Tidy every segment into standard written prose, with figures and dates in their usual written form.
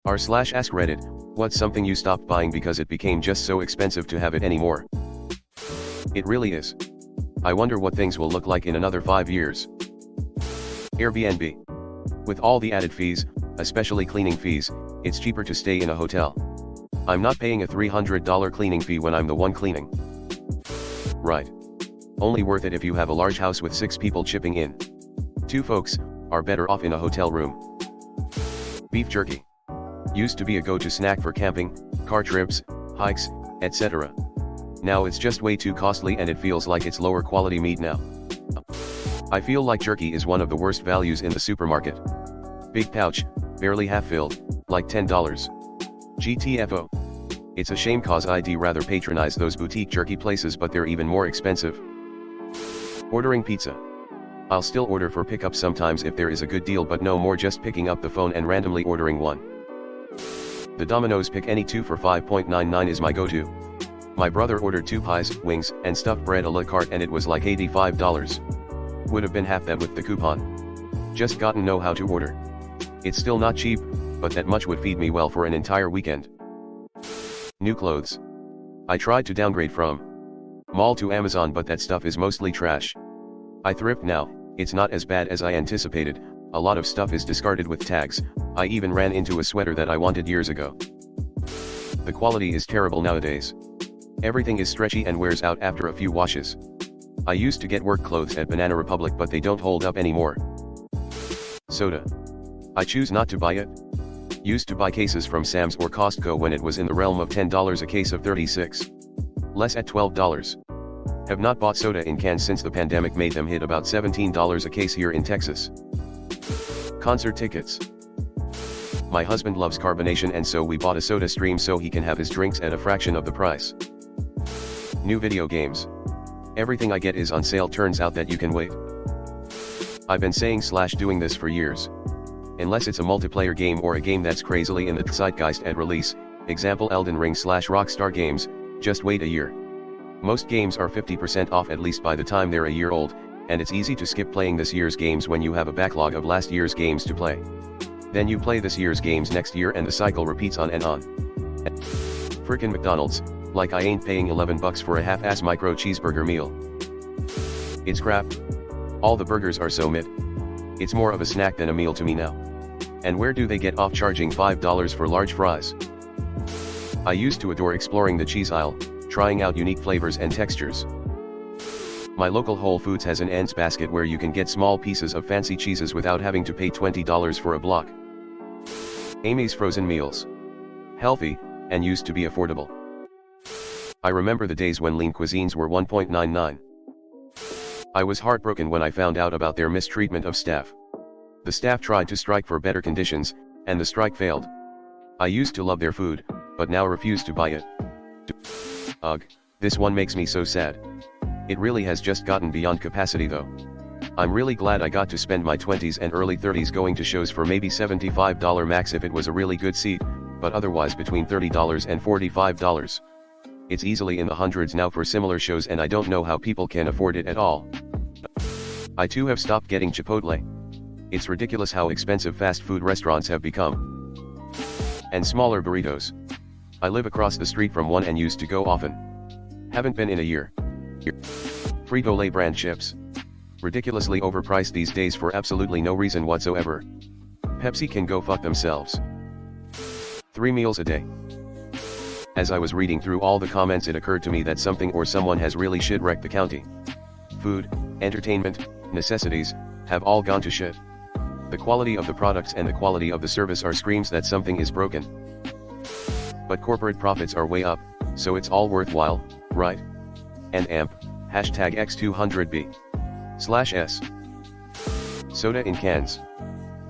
r/AskReddit, what's something you stopped buying because it became just so expensive to have it anymore? It really is. I wonder what things will look like in another 5 years. Airbnb. With all the added fees, especially cleaning fees, it's cheaper to stay in a hotel. I'm not paying a $300 cleaning fee when I'm the one cleaning. Right. Only worth it if you have a large house with 6 people chipping in. 2 folks are better off in a hotel room. Beef jerky. Used to be a go-to snack for camping, car trips, hikes, etc. Now it's just way too costly and it feels like it's lower quality meat now. I feel like jerky is one of the worst values in the supermarket. Big pouch, barely half filled, like $10. GTFO. It's a shame cause I'd rather patronize those boutique jerky places, but they're even more expensive. Ordering pizza. I'll still order for pickup sometimes if there is a good deal, but no more just picking up the phone and randomly ordering one. The Domino's pick any 2 for $5.99 is my go-to. My brother ordered 2 pies, wings, and stuffed bread a la carte and it was like $85. Would have been half that with the coupon. Just gotta know how to order. It's still not cheap, but that much would feed me well for an entire weekend. New clothes. I tried to downgrade from mall to Amazon, but that stuff is mostly trash. I thrift now. It's not as bad as I anticipated. A lot of stuff is discarded with tags. I even ran into a sweater that I wanted years ago. The quality is terrible nowadays. Everything is stretchy and wears out after a few washes. I used to get work clothes at Banana Republic, but they don't hold up anymore. Soda. I choose not to buy it. Used to buy cases from Sam's or Costco when it was in the realm of $10 a case of 36. Less at $12. Have not bought soda in cans since the pandemic made them hit about $17 a case here in Texas. Concert tickets. My husband loves carbonation and so we bought a Soda Stream so he can have his drinks at a fraction of the price. New video games. Everything I get is on sale, turns out that you can wait. I've been saying/doing this for years. Unless it's a multiplayer game or a game that's crazily in the zeitgeist at release, example Elden Ring/Rockstar Games, just wait a year. Most games are 50% off at least by the time they're a year old, and it's easy to skip playing this year's games when you have a backlog of last year's games to play. Then you play this year's games next year and the cycle repeats on and on. Frickin' McDonald's, like I ain't paying $11 for a half-ass micro cheeseburger meal. It's crap. All the burgers are so mid. It's more of a snack than a meal to me now. And where do they get off charging $5 for large fries? I used to adore exploring the cheese aisle, trying out unique flavors and textures. My local Whole Foods has an ends basket where you can get small pieces of fancy cheeses without having to pay $20 for a block. Amy's frozen meals. Healthy, and used to be affordable. I remember the days when lean cuisines were $1.99. I was heartbroken when I found out about their mistreatment of staff. The staff tried to strike for better conditions, and the strike failed. I used to love their food, but now refuse to buy it. Ugh, this one makes me so sad. It really has just gotten beyond capacity though. I'm really glad I got to spend my 20s and early 30s going to shows for maybe $75 max if it was a really good seat, but otherwise between $30 and $45. It's easily in the hundreds now for similar shows and I don't know how people can afford it at all. I too have stopped getting Chipotle. It's ridiculous how expensive fast food restaurants have become. And smaller burritos. I live across the street from one and used to go often. Haven't been in a year. Frito-Lay brand chips. Ridiculously overpriced these days for absolutely no reason whatsoever. Pepsi can go fuck themselves. 3 meals a day. As I was reading through all the comments, it occurred to me that something or someone has really shit-wrecked the county. Food, entertainment, necessities, have all gone to shit. The quality of the products and the quality of the service are screams that something is broken. But corporate profits are way up, so it's all worthwhile, right? And AMP, #X200B/S. Soda in cans.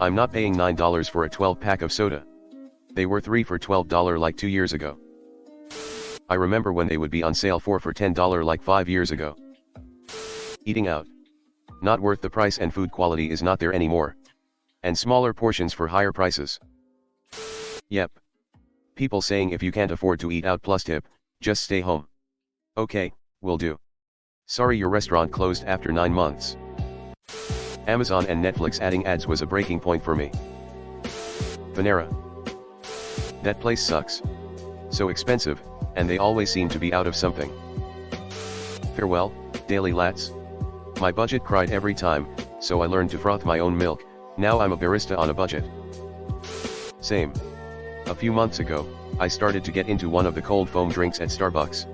I'm not paying $9 for a 12-pack of soda. They were 3 for $12 like 2 years ago. I remember when they would be on sale 4 for $10 like 5 years ago. Eating out. Not worth the price and food quality is not there anymore. And smaller portions for higher prices. Yep. People saying if you can't afford to eat out plus tip, just stay home. Okay, will do. Sorry your restaurant closed after 9 months. Amazon and Netflix adding ads was a breaking point for me. Panera. That place sucks. So expensive, and they always seem to be out of something. Farewell, daily lats. My budget cried every time, so I learned to froth my own milk. Now I'm a barista on a budget. Same. A few months ago, I started to get into one of the cold foam drinks at Starbucks.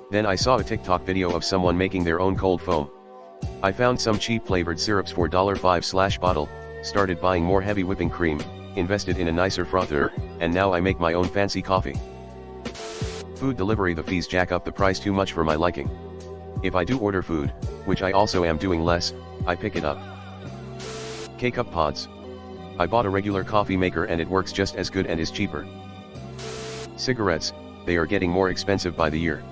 Then I saw a TikTok video of someone making their own cold foam. I found some cheap flavored syrups for $5 bottle, started buying more heavy whipping cream, invested in a nicer frother, and now I make my own fancy coffee. Food delivery, the fees jack up the price too much for my liking. If I do order food, which I also am doing less, I pick it up. K-Cup pods. I bought a regular coffee maker and it works just as good and is cheaper. Cigarettes, they are getting more expensive by the year.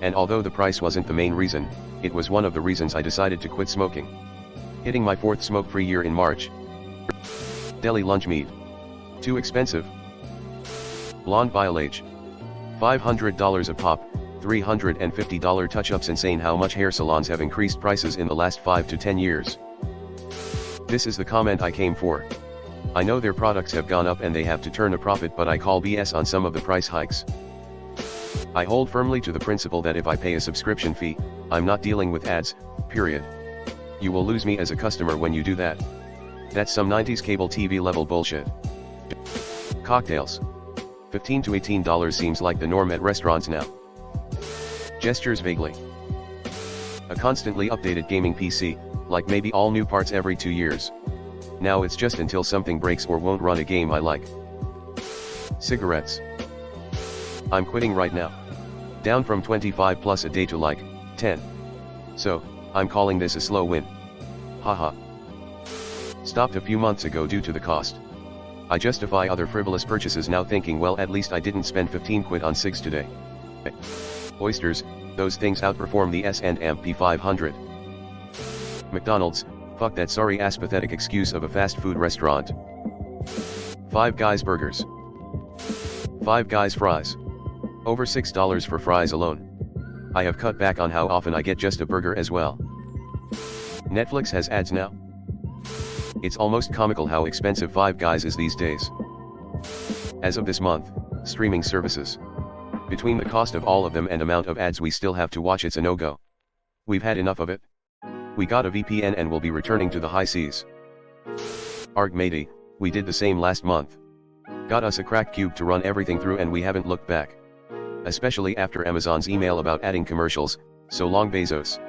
And although the price wasn't the main reason, it was one of the reasons I decided to quit smoking. Hitting my 4th smoke-free year in March. Deli lunch meat. Too expensive. Blonde Biolage. $500 a pop, $350 touch-ups. Insane how much hair salons have increased prices in the last 5 to 10 years. This is the comment I came for. I know their products have gone up and they have to turn a profit, but I call BS on some of the price hikes. I hold firmly to the principle that if I pay a subscription fee, I'm not dealing with ads, period. You will lose me as a customer when you do that. That's some 90s cable TV level bullshit. Cocktails. $15 to $18 seems like the norm at restaurants now. Gestures vaguely. A constantly updated gaming PC, like maybe all new parts every 2 years. Now it's just until something breaks or won't run a game I like. Cigarettes. I'm quitting right now. Down from 25 plus a day to like 10. So, I'm calling this a slow win. Haha. Stopped a few months ago due to the cost. I justify other frivolous purchases now thinking, well, at least I didn't spend 15 quid on cigs today. Oysters, those things outperform the S&P 500. McDonald's, fuck that sorry ass pathetic excuse of a fast food restaurant. Five Guys burgers. Five Guys fries. Over $6 for fries alone. I have cut back on how often I get just a burger as well. Netflix has ads now. It's almost comical how expensive Five Guys is these days. As of this month, streaming services. Between the cost of all of them and amount of ads we still have to watch, it's a no-go. We've had enough of it. We got a VPN and will be returning to the high seas. Arg matey, we did the same last month. Got us a crack cube to run everything through and we haven't looked back. Especially after Amazon's email about adding commercials, so long Bezos.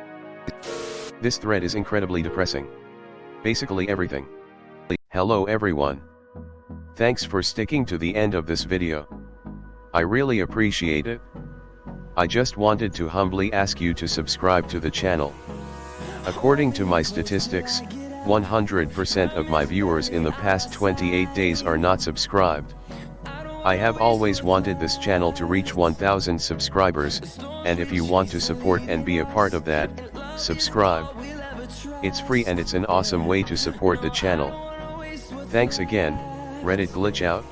This thread is incredibly depressing. Basically everything. Hello everyone. Thanks for sticking to the end of this video. I really appreciate it. I just wanted to humbly ask you to subscribe to the channel. According to my statistics, 100% of my viewers in the past 28 days are not subscribed. I have always wanted this channel to reach 1,000 subscribers, and if you want to support and be a part of that, subscribe. It's free and it's an awesome way to support the channel. Thanks again, Reddit glitch out.